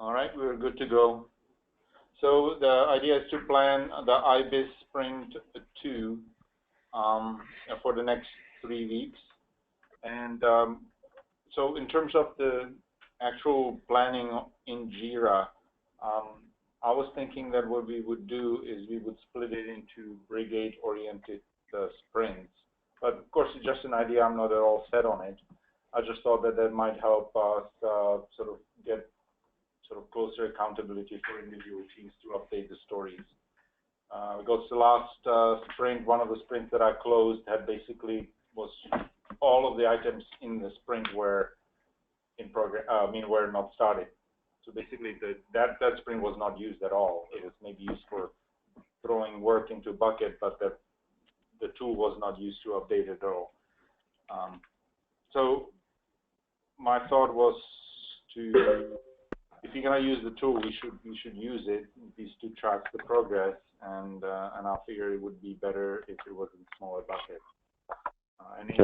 All right, we're good to go. So the idea is to plan the Ibis Sprint 2 for the next 3 weeks. And so in terms of the actual planning in Jira, I was thinking that what we would do is we would split it into brigade-oriented sprints. But of course, it's just an idea. I'm not at all set on it. I just thought that that might help us sort of get sort of closer accountability for individual teams to update the stories. Because the last sprint, one of the sprints that I closed had basically was all of the items in the sprint were in progress. Were not started. So basically, that sprint was not used at all. It was maybe used for throwing work into a bucket, but the tool was not used to update it at all. So my thought was to, if you're going to use the tool, we should use it, at least to track the progress, and I figure it would be better if it was in smaller buckets. Any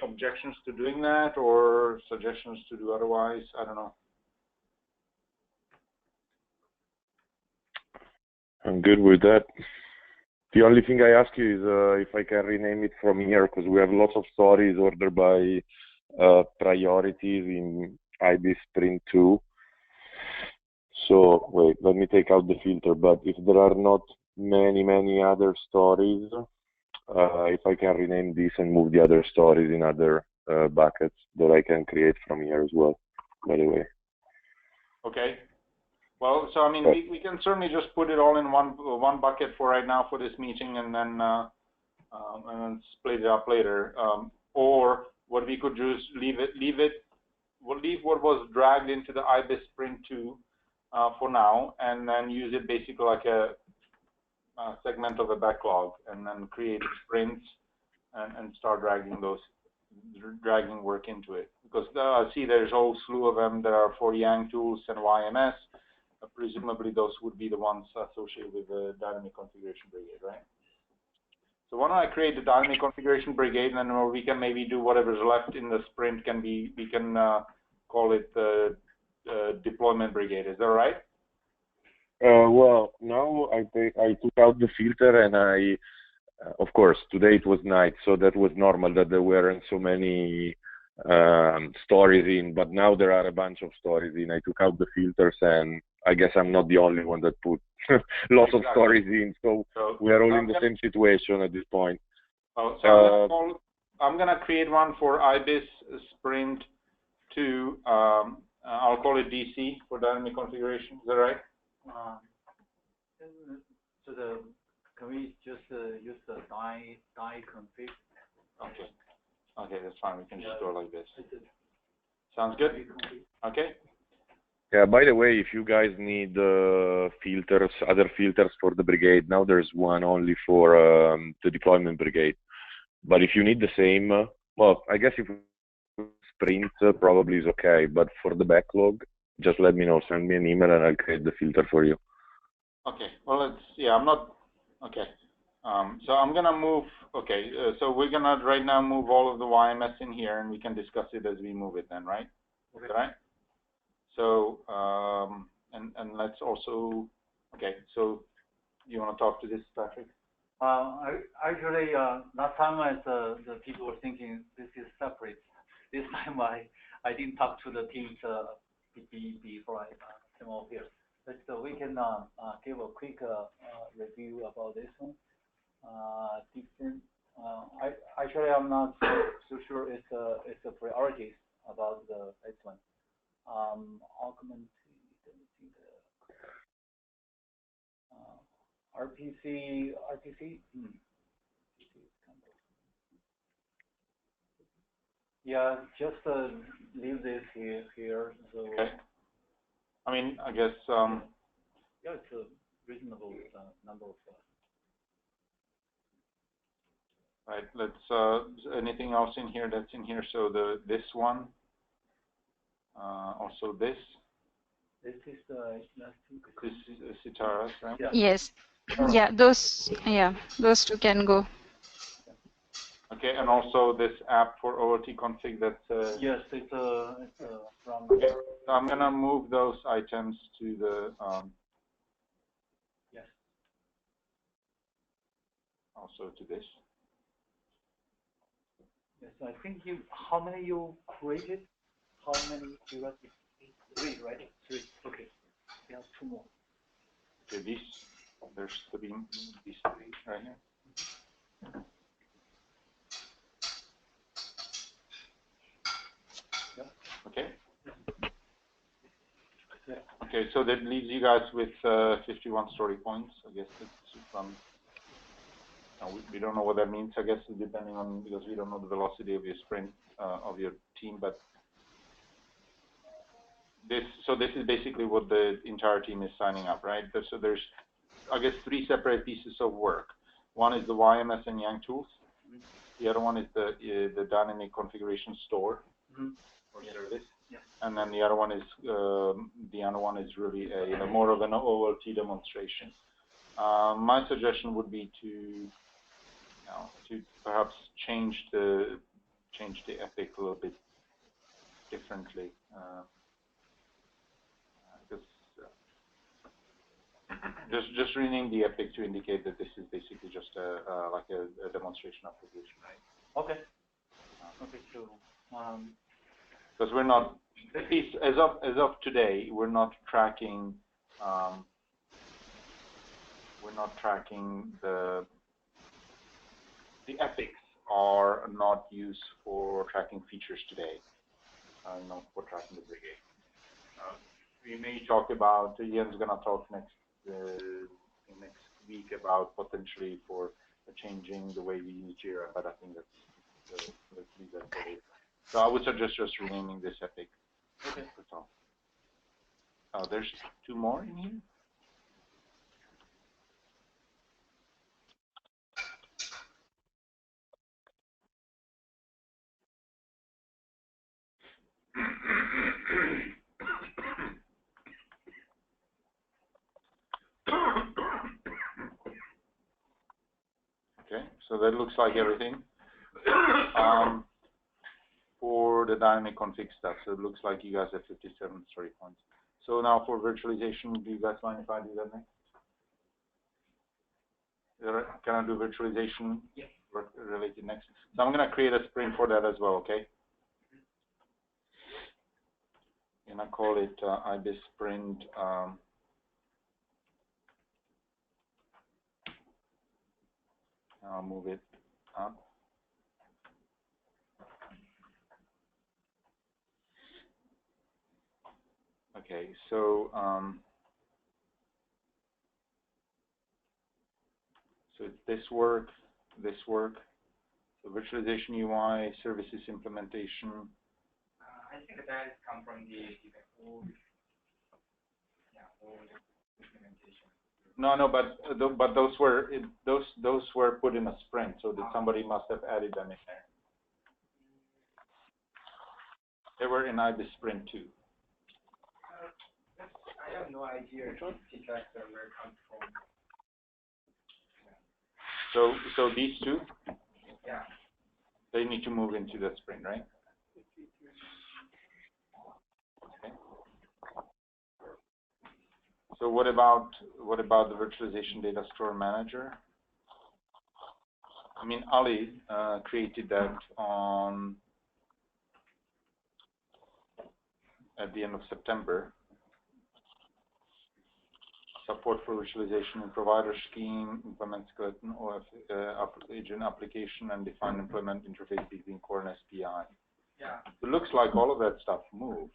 objections to doing that, or suggestions to do otherwise? I don't know. I'm good with that. The only thing I ask you is if I can rename it from here, because we have lots of stories ordered by priorities in Ibis Sprint 2. So wait, let me take out the filter. But if there are not many other stories, if I can rename this and move the other stories in other buckets that I can create from here as well, by the way. Okay. Well, so I mean, we can certainly just put it all in one bucket for right now for this meeting, and then split it up later. Or what we could do is we'll leave what was dragged into the Ibis Sprint 2 for now, and then use it basically like a segment of a backlog, and then create sprints and start dragging work into it. Because I see there's a whole slew of them that are for Yang tools and YMS. Presumably those would be the ones associated with the dynamic configuration brigade, right? So why don't I create the dynamic configuration brigade, and then we can maybe do whatever's left in the sprint we can call it the deployment brigade. Is that right? Well, now I took out the filter, and of course, today it was night, so that was normal that there weren't so many stories in, but now there are a bunch of stories in. I took out the filters, and I guess I'm not the only one that put lots of stories in, so we are all in the same situation at this point. Oh, so I'm going to create one for Ibis Sprint 2. I'll call it DC for dynamic configuration. Is that right? Can we just use the die config? Okay. Okay, that's fine. We can just go like this. Sounds good? Okay. Yeah, by the way, if you guys need filters, other filters for the brigade, now there's one only for the deployment brigade. But if you need the same, well, I guess if sprint probably is okay, but for the backlog, just let me know, send me an email and I'll create the filter for you. Okay, well, I'm not, okay. So I'm gonna move, okay, so we're gonna right now move all of the YMS in here, and we can discuss it as we move it then, right? Okay. Right? So, and let's also, okay, so you want to talk to this, Patrick? Actually, last time the people were thinking this is separate. This time I didn't talk to the teams before I came over here. But we can give a quick review about this one. Actually, I'm not so sure it's a priorities about this one. Augmented, RPC. Yeah, just leave this here. So. Okay. I mean, I guess. Yeah, it's a reasonable number of. Right. Let's. Anything else in here that's in here? So this one. Also this. This is the. This is Sitaras, right? Yeah. Yes. Yeah. Those two can go. Okay, and also this app for OLT config that's yes, it's from. okay. So I'm gonna move those items to the Yes. Also to this. Yes, I think you. How many you created? How many you got? 3, right? 3. Okay. We have 2 more. Okay, there's 3. These 3 right here. Yeah. Okay. Yeah. Okay, so that leaves you guys with 51 story points. I guess it's from. We don't know what that means. I guess depending on because we don't know the velocity of your sprint of your team, but this is basically what the entire team is signing up, right? So there's I guess 3 separate pieces of work. One is the YMS and Yang tools. The other one is the dynamic configuration store or service. Yeah. And then the other one is really more of an OLT demonstration. My suggestion would be to perhaps change the epic a little bit differently. Just rename the epic to indicate that this is basically just like a demonstration application, right? Okay. Okay. So. Because we're not, at least as of today, we're not tracking the epics are not used for tracking features today, not for tracking the brigade. We may talk about, Ian's going to talk next week about potentially for changing the way we use Jira, but I think that's, let's leave that for later. So I would suggest just renaming this epic. Okay. That's all. There's 2 more in here. Okay, so that looks like everything for the dynamic config stuff. So it looks like you guys have 57 story points. So now for virtualization, do you guys mind if I do that next? Can I do virtualization related next? So I'm going to create a sprint for that as well, okay? And I call it Ibis sprint. I'll move it up. Okay, so so it's this work. So virtualization UI, services implementation. I think that come from the old implementation. No, but those were put in a sprint, so that somebody must have added them in there. They were in Ibis sprint 2. I have no idea if that server comes from. So these 2, Yeah. they need to move into the sprint, right? Okay. So what about the virtualization data store manager? I mean, Ali created that at the end of September. Support for virtualization in provider scheme, implement skeleton OF agent application, and define implement interface between core and SPI. Yeah. It looks like all of that stuff moved.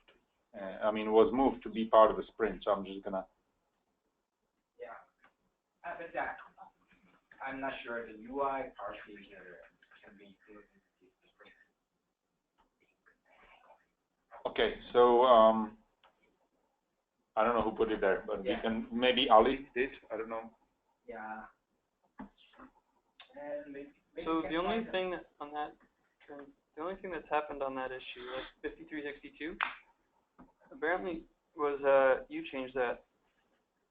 I mean, was moved to be part of the sprint, so I'm just gonna. Yeah. But I'm not sure the UI part can be included in the sprint. Okay, so I don't know who put it there, but we can, maybe Ali did, I don't know. Yeah. And maybe so the only thing on that, the only thing that's happened on that issue, like 5362, apparently was you changed that.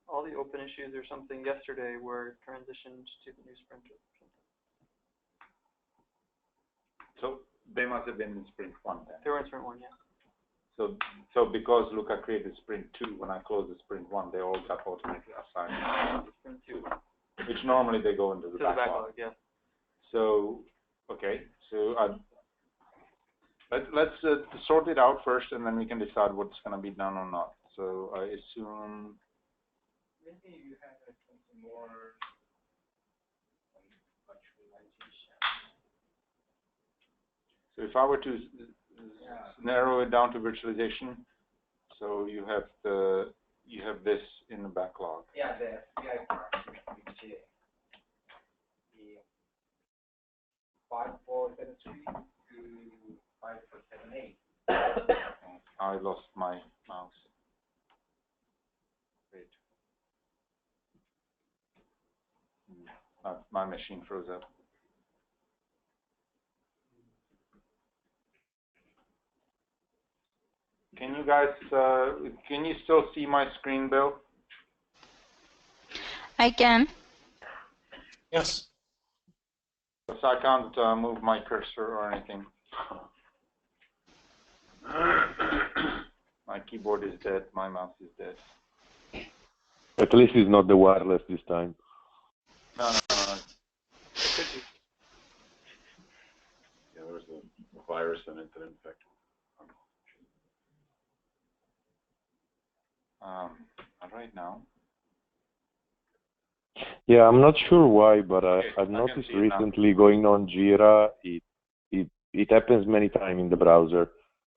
All the open issues or something yesterday were transitioned to the new sprint or something. So they must have been in sprint 1 then. They were in sprint 1, yeah. So because Luca created sprint 2, when I close the sprint 1, they all got automatically assigned to Sprint 2. which normally they go into the backlog. Yeah. So, okay, so let's sort it out first, and then we can decide what's going to be done or not. So I assume Maybe you have something more virtualization. so if I were to narrow it down to virtualization, so you have this in the backlog. Yeah, the SPI part, which is the 5473 to 5478. I lost my mouse. Wait. My machine froze up. Can you guys, can you still see my screen, Bill? I can. Yes. Because I can't move my cursor or anything. My keyboard is dead, my mouse is dead. At least it's not the wireless this time. No. Yeah, there was a virus in it that infected. Not right now. Yeah, I'm not sure why, but Okay, I've I can noticed see it now. recently going on Jira, it happens many times in the browser.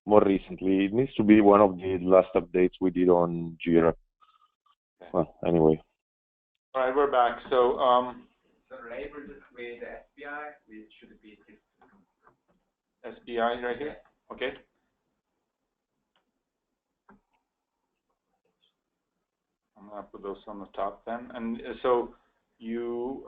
More recently, it needs to be one of the last updates we did on Jira. Okay. Well, anyway. All right, we're back. So, So labeled with SPI, it should be this. SPI right here. Okay. I'm gonna put those on the top then. And so you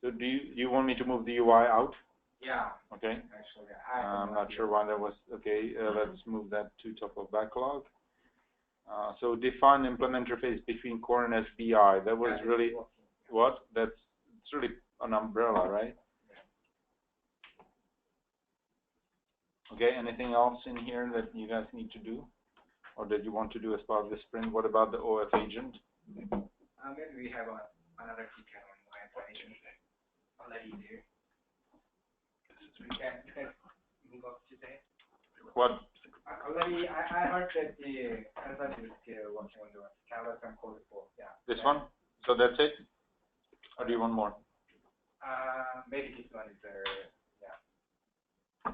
so do you want me to move the UI out? Yeah, Okay. actually, I'm not sure why that was. Okay, let's move that to top of backlog. So define implement interface between core and SBI. That was really what? It's really an umbrella, right? Okay. Anything else in here that you guys need to do, or that you want to do as part of the sprint? What about the OF agent? Maybe we have another detail on my explanation already there. You can move up to there. What? Already, I heard that the consultant is still working on the canvas and code for, yeah. This one? So that's it? Or do you want more? Maybe this one is yeah.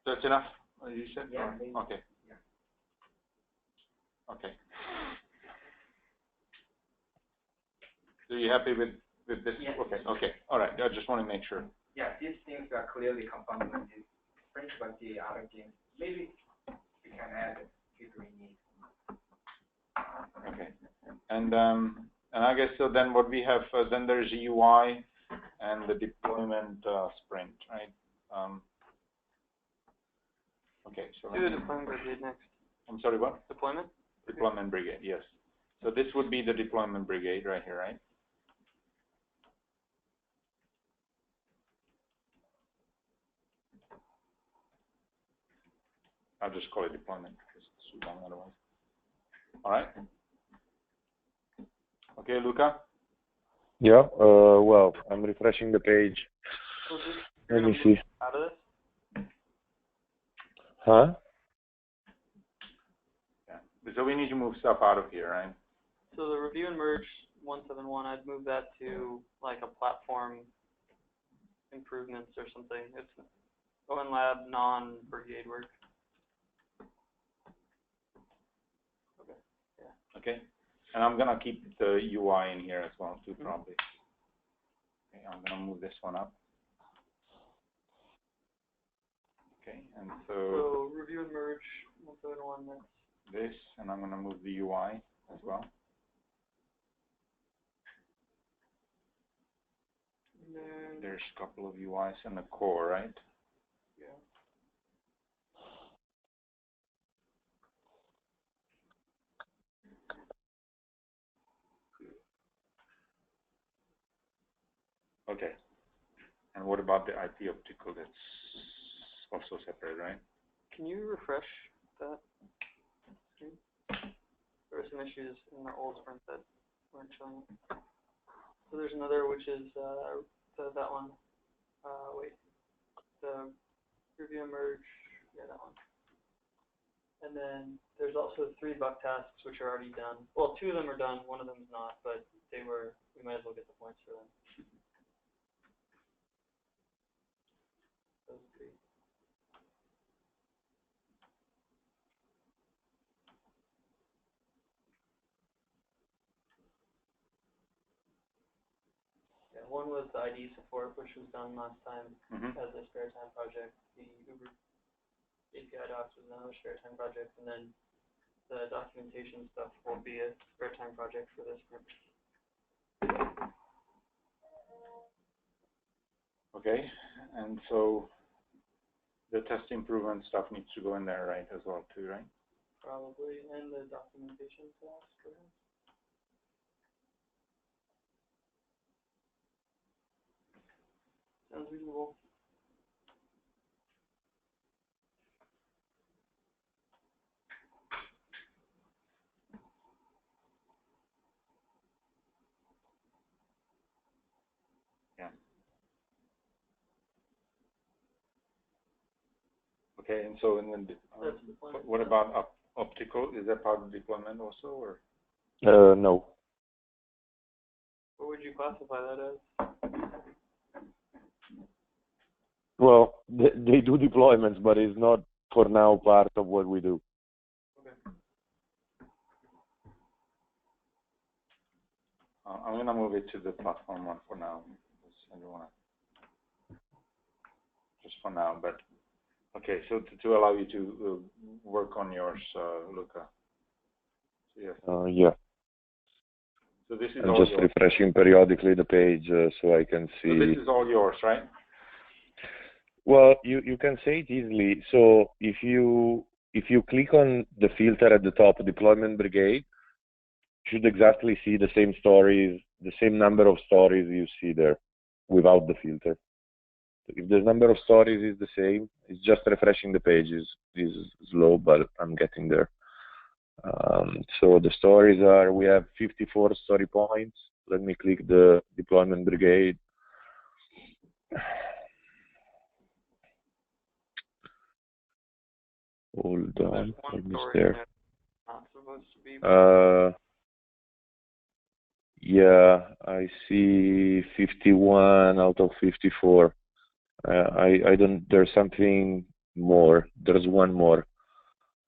That's enough? You said? Yeah, Or- maybe. Okay. Yeah. Okay. So you happy with this? Yes. Okay. Okay. All right. I just want to make sure. Yeah, these things are clearly confirmed in this print, but the other things, maybe we can add if we need. Okay. And I guess so. Then what we have then there's UI and the deployment sprint, right? Okay. So Do the deployment brigade next. I'm sorry. What? Deployment? Deployment brigade. Yes. So this would be the deployment brigade right here, right? I'll just call it deployment because it's too long otherwise. All right. Okay, Luca. Yeah, well, I'm refreshing the page. So Let me see. out of this? Huh? Yeah. So we need to move stuff out of here, right? So the review and merge 171, I'd move that to like a platform improvements or something. It's ON.Lab non-brigade work. Okay. Yeah. Okay. And I'm gonna keep the UI in here as well too, probably. Okay, I'm gonna move this one up. Okay, and So review and merge 171. That's this, and I'm gonna move the UI as well. and then, There's a couple of UIs in the core, right? yeah. Okay. And what about the IP optical? That's also separate, right? Can you refresh that screen? There were some issues in the old sprint that weren't showing. So there's another, which is that one. Wait, the review and merge. Yeah, that one. And then there's also 3 buck tasks which are already done. Well, 2 of them are done. One of them is not, but they were. We might as well get the points for them. Those 3. Yeah, one was the ID support, which was done last time as a spare time project. The Uber API docs was another spare time project, and then the documentation stuff will be a spare time project for this group. Okay, and so the test improvement stuff needs to go in there, right, as well, too, right? Probably, and the documentation class, perhaps. Sounds reasonable. Yeah. Okay, and so and then what about optical? Is that part of deployment also, or? No. What would you classify that as? Well, they do deployments, but it's not for now part of what we do. Okay. I'm gonna move it to the platform one for now, because I don't wanna, just for now, but okay, so to allow you to work on yours, Luca. So, yes. Yeah. So this is I'm all just yours. refreshing periodically the page so I can see. So this is all yours, right? Well, you can say it easily. So if you click on the filter at the top, deployment brigade, you should exactly see the same stories, the same number of stories you see there without the filter. If the number of stories is the same, it's just refreshing the page is slow, but I'm getting there. So the stories are, we have 54 story points. Let me click the deployment brigade. Hold on, almost there. Not supposed to be. Yeah, I see 51 out of 54. I don't, there's something more. There's one more.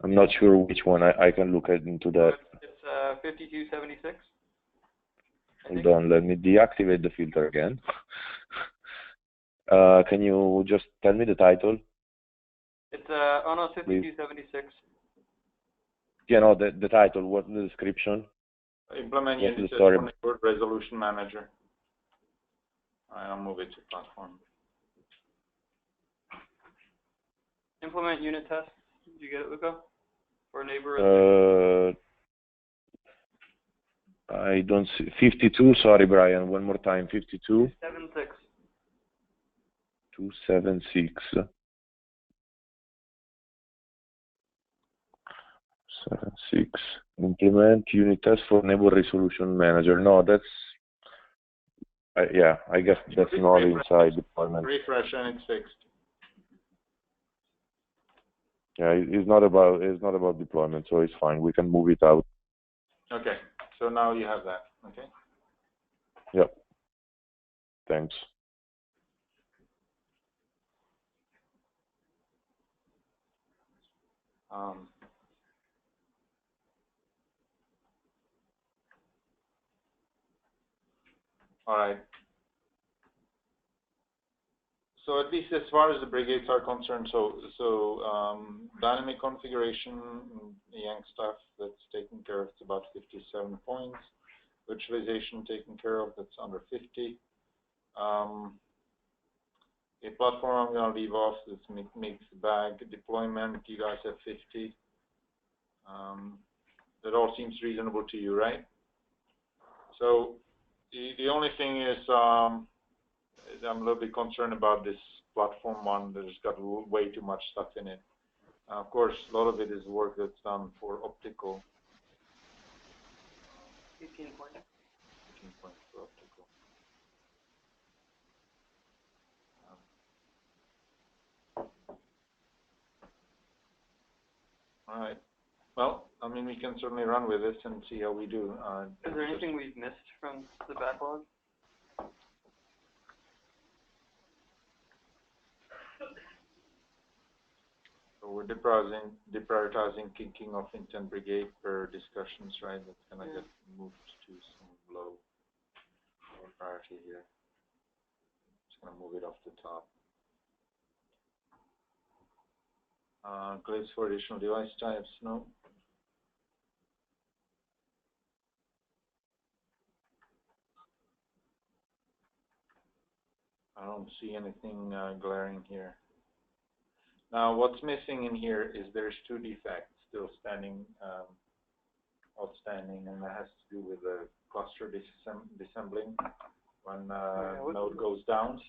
I'm not sure which one. I can look into that. It's 5276. Hold on, let me deactivate the filter again. Can you just tell me the title? It's ONOS 5276. Yeah, no, the title. What's the description? Implement What's unit the story? test for resolution manager. I'll move it to platform. Implement unit tests. Did you get it, Luca? For neighbor. I don't see 52. Sorry, Brian. One more time. 52. 276. 276. 76. Implement unit test for neighbor resolution manager. No, that's yeah. I guess that's not inside deployment. Refresh and it's fixed. Yeah, it's not about deployment, so it's fine. We can move it out. Okay. So now you have that. Okay. Yep. Thanks. All right. So at least as far as the brigades are concerned, dynamic configuration, Yang stuff, that's taken care of. It's about 57 points. Virtualization taken care of. That's under 50. A platform I'm going to leave off. This mixed bag. Deployment, you guys have 50. That all seems reasonable to you, right? So the only thing is I'm a little bit concerned about this platform one. There's got way too much stuff in it. Of course, a lot of it is work that's done for optical. 18 points. 18 points for optical. All right. Well, I mean, we can certainly run with this and see how we do. Is there anything we've missed from the backlog? So we're deprioritizing kicking off intent brigade per discussions, right? That's gonna get moved to some low priority here. Just gonna move it off the top. Clips for additional device types, no. I don't see anything glaring here. Now, what's missing in here is there's two defects still outstanding, and that has to do with the cluster disassembling when node goes down.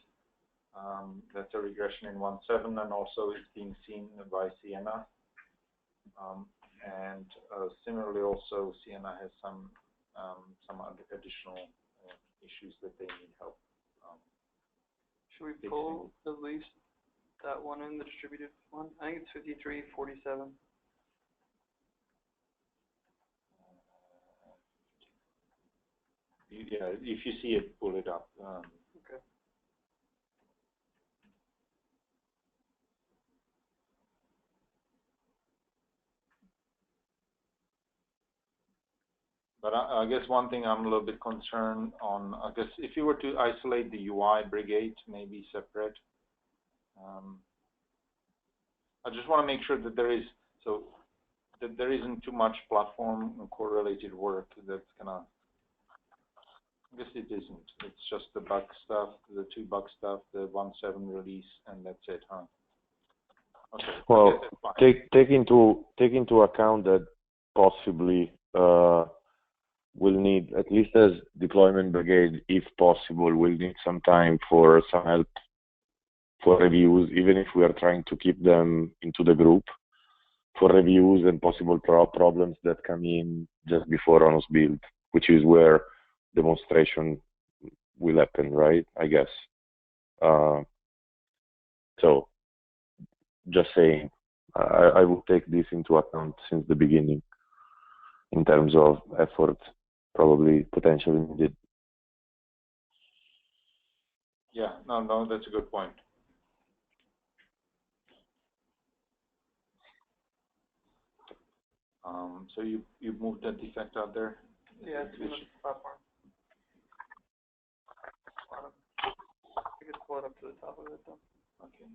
That's a regression in 1.7, and also it's being seen by Sienna. And similarly, also Sienna has some additional issues that they need help. Should we pull at least that one in, the distributed one? I think it's 53, 47. Yeah, if you see it, pull it up. Okay. But I guess one thing I'm a little bit concerned on, I guess if you were to isolate the UI brigade, maybe separate, I just want to make sure that there isn't too much platform correlated work that's gonna, I guess it isn't. It's just the bug stuff, the 2 bug stuff, the 1.7 release, and that's it, huh? Okay. Well, take into account that possibly we'll need, at least as deployment brigade, if possible, we'll need some time for some help for reviews, even if we are trying to keep them into the group for reviews and possible problems that come in just before ONOS build, which is where demonstration will happen, right? I guess. So, just saying, I will take this into account since the beginning in terms of effort, probably potentially needed. Yeah, no, that's a good point. So you moved that defect out there? Yeah, it's in the platform. I could pull it up to the top of it though. Okay.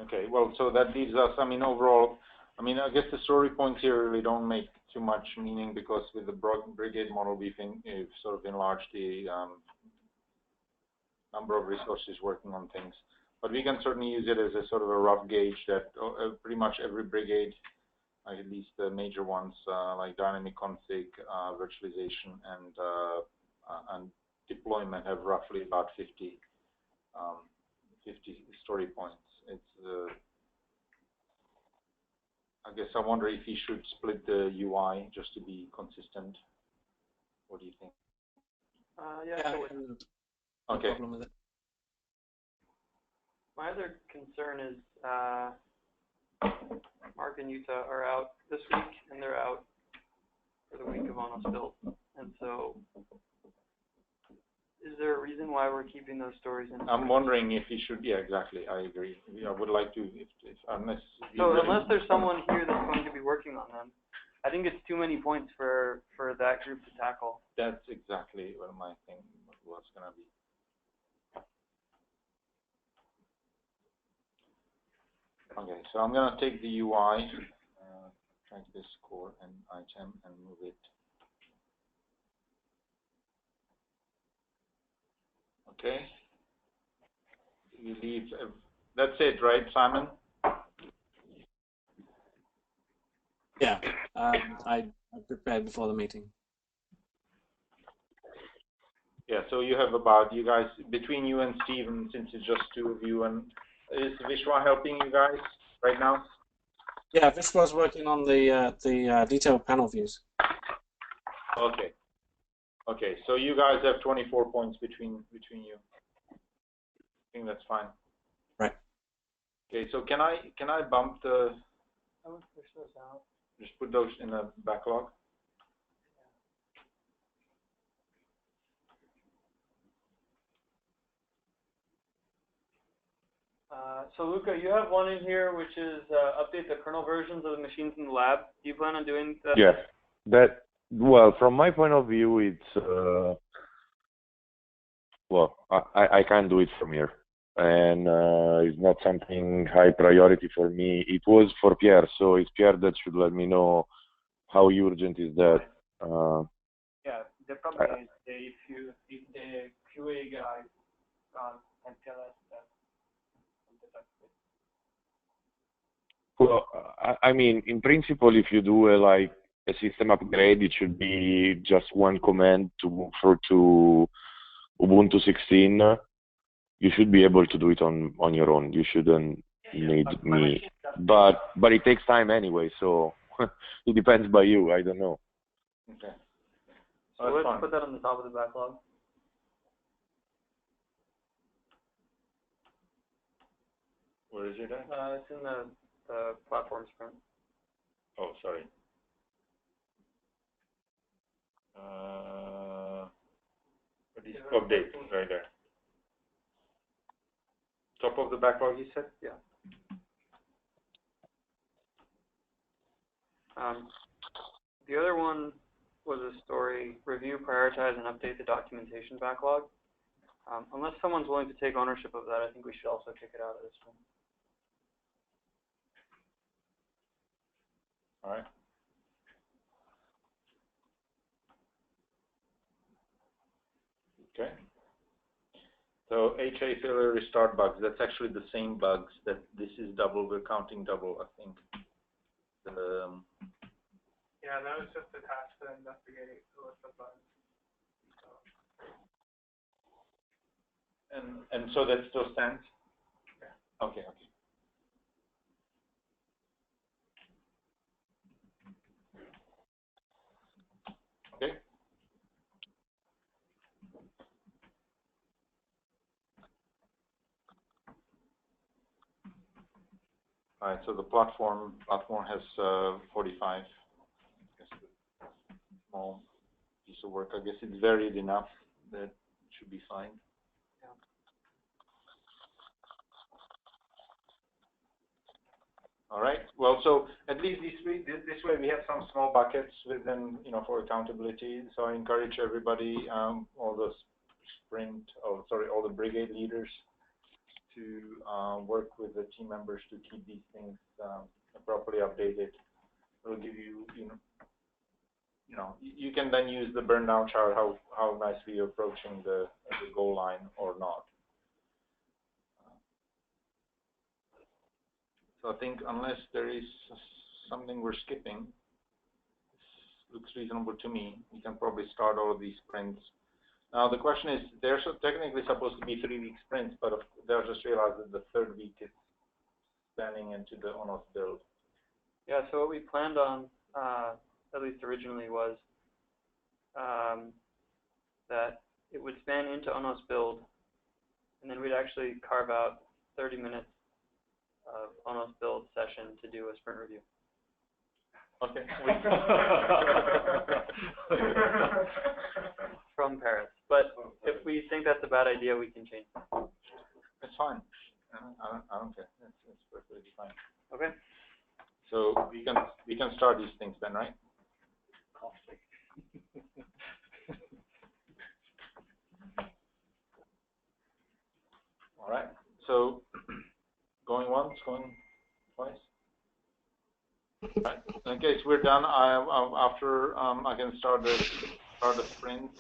Okay, well, so that leaves us, I mean, overall, I mean, I guess the story points here really don't make too much meaning because with the brigade model, we've sort of enlarged the number of resources working on things. But we can certainly use it as a sort of a rough gauge that pretty much every brigade, at least the major ones like dynamic config, virtualization, and deployment have roughly about 50 story points. It's I guess I wonder if you should split the UI just to be consistent. What do you think? Yeah. No Okay. problem with it. My other concern is Mark and Utah are out this week, and they're out for the week of ONOS build. And so, is there a reason why we're keeping those stories in? I'm wondering if you should. Yeah, exactly. I agree. I would like to, unless. So unless there's someone here that's going to be working on them, I think it's too many points for that group to tackle. That's exactly what my thing was going to be. Okay, so I'm going to take the UI, track this core and item, and move it. Okay. We leave That's it, right, Simon? Yeah, I prepared before the meeting. Yeah, so you have about, you guys, between you and Steven, since it's just two of you, and is Vishwa helping you guys right now? Yeah, Vishwa's working on the detailed panel views. Okay. Okay, so you guys have 24 points between you. I think that's fine. Right. Okay, so can I bump the, I would push those out. just put those in the backlog? So Luca, you have one in here which is update the kernel versions of the machines in the lab. Do you plan on doing that? Yes. That, well, from my point of view, it's, well, I can't do it from here. And it's not something high priority for me. It was for Pierre, so it's Pierre that should let me know how urgent is that. Yeah, the problem is if the QA guy can tell us that. Well, I mean, in principle, if you do like a system upgrade, it should be just one command to move through to Ubuntu 16. You should be able to do it on your own. You shouldn't need me. But it takes time anyway, so it depends by you. I don't know. Okay. So let's put that on the top of the backlog. Where is it at? It's in the platform sprint. Oh, sorry. What is update? Right there. Top of the backlog, you said? Yeah. The other one was a story, review, prioritize, and update the documentation backlog. Unless someone's willing to take ownership of that, I think we should also kick it out of this one. All right. Okay. So HA failure restart bugs. That's actually the same bugs that this is double. We're counting double, I think. Yeah, that was just a task to investigate the list of bugs. And so that still stands? Yeah. Okay, okay. Okay. All right, so the platform has 45. Small piece of work. I guess it's varied enough that it should be fine. Yeah. All right. Well, so at least this way we have some small buckets within, for accountability. So I encourage everybody, all the all the brigade leaders, to work with the team members to keep these things properly updated. It'll give you, you can then use the burn down chart, how nicely you're approaching the goal line or not. So I think unless there is something we're skipping, this looks reasonable to me. We can probably start all of these sprints. Now the question is, they're technically supposed to be 3-week sprints, but they'll just realize that the third week is spanning into the ONOS build. Yeah, so what we planned on, at least originally, was that it would span into ONOS build, and then we'd actually carve out 30 minutes of ONOS build session to do a sprint review. Okay. From Paris. But if we think that's a bad idea, we can change it. It's fine. I don't care. It's perfectly fine. Okay. So we can start these things then, right? All right. So going once, going twice. Right. In case we're done, after I can start the sprint.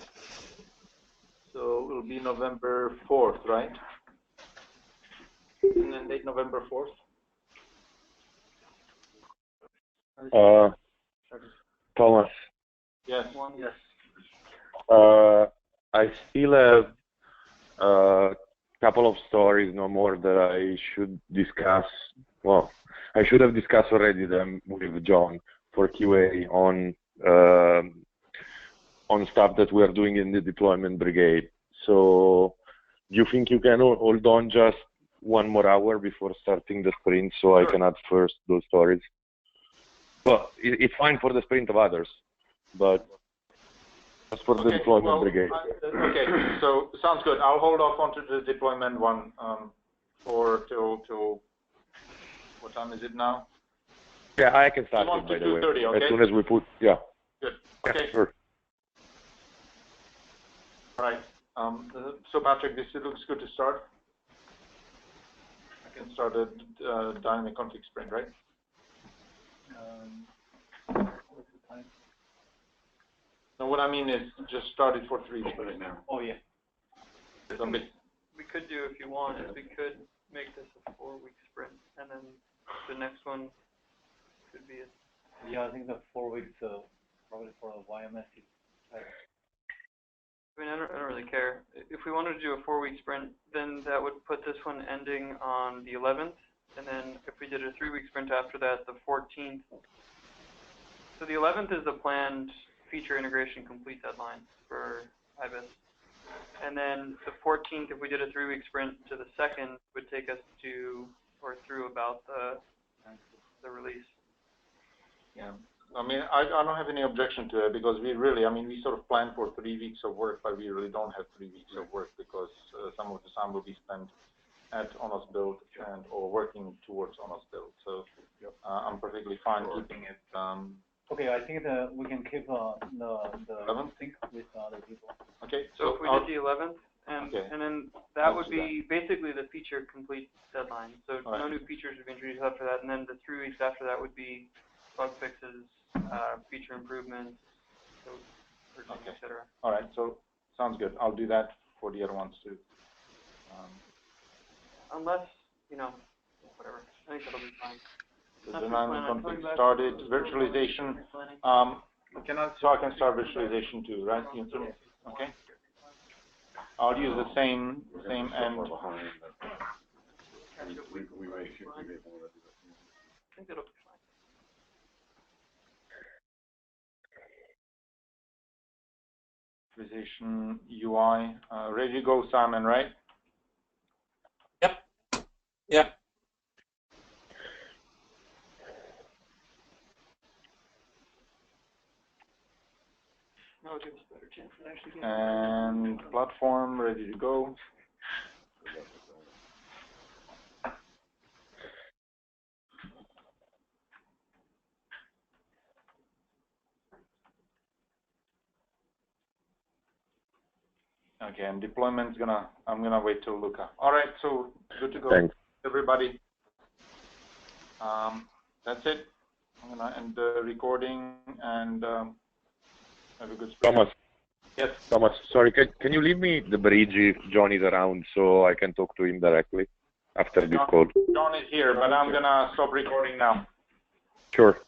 So it'll be November 4th, right? And then date November 4th. Thomas, Yes. Yes. I still have a couple of stories, no more, that I should discuss. Well, I should have discussed already them with John for QA on stuff that we are doing in the deployment brigade. So, do you think you can hold on just one more hour before starting the sprint so Sure. I can add first those stories? Well, it's fine for the sprint of others, but just for the deployment brigade. Okay, so sounds good. I'll hold off onto the deployment one till what time is it now? Yeah, I can start You it, want by to the way. 2:30, okay? As soon as we put, yeah. Good. Yeah, Okay. sure. All right. So Patrick, this looks good to start. I can start a dynamic config sprint, right? What's the time? No, what I mean is just start it for 3 weeks. Oh, yeah. We could do, if you want, is we could make this a 4-week sprint, and then the next one could be a... Yeah, I think the 4 weeks, probably for a YMS is better. I mean, I don't really care. If we wanted to do a 4-week sprint, then that would put this one ending on the 11th, and then if we did a 3-week sprint after that, the 14th. So the 11th is the planned feature integration complete deadline for Ibis. And then the 14th, if we did a 3-week sprint to the 2nd, would take us to, or through about the release. Yeah. I mean, I don't have any objection to it because we really, I mean, we sort of plan for 3 weeks of work, but we really don't have 3 weeks of work because some of the time will be spent at ONOS build and or working towards ONOS build. So I'm perfectly fine keeping it. Okay, I think that we can keep the 11th sync with other people. Okay. So if we did the 11th, and then that I'll would do be basically the feature complete deadline. So no new features would be introduced after that, and then the 3 weeks after that would be bug fixes, feature improvements, etc. All right. So sounds good. I'll do that for the other ones too. Unless, you know, whatever. I think that'll be fine. So dynamic config started, virtualization. So I can start virtualization too, right? Okay. I'll use the same end. We may be able to do that. I think that'll be fine. Virtualization UI, ready to go, Simon, right? Yep. Yep. That would give us a better chance of actually getting And platform ready to go. Okay, and deployment's I'm gonna wait till Luca. All right, so good to go. Thanks. Everybody. That's it. I'm gonna end the recording and have a good sprint. Thomas. Yes. Thomas, sorry, can you leave me the bridge if John is around so I can talk to him directly after this call? John is here, but I'm gonna stop recording now. Sure.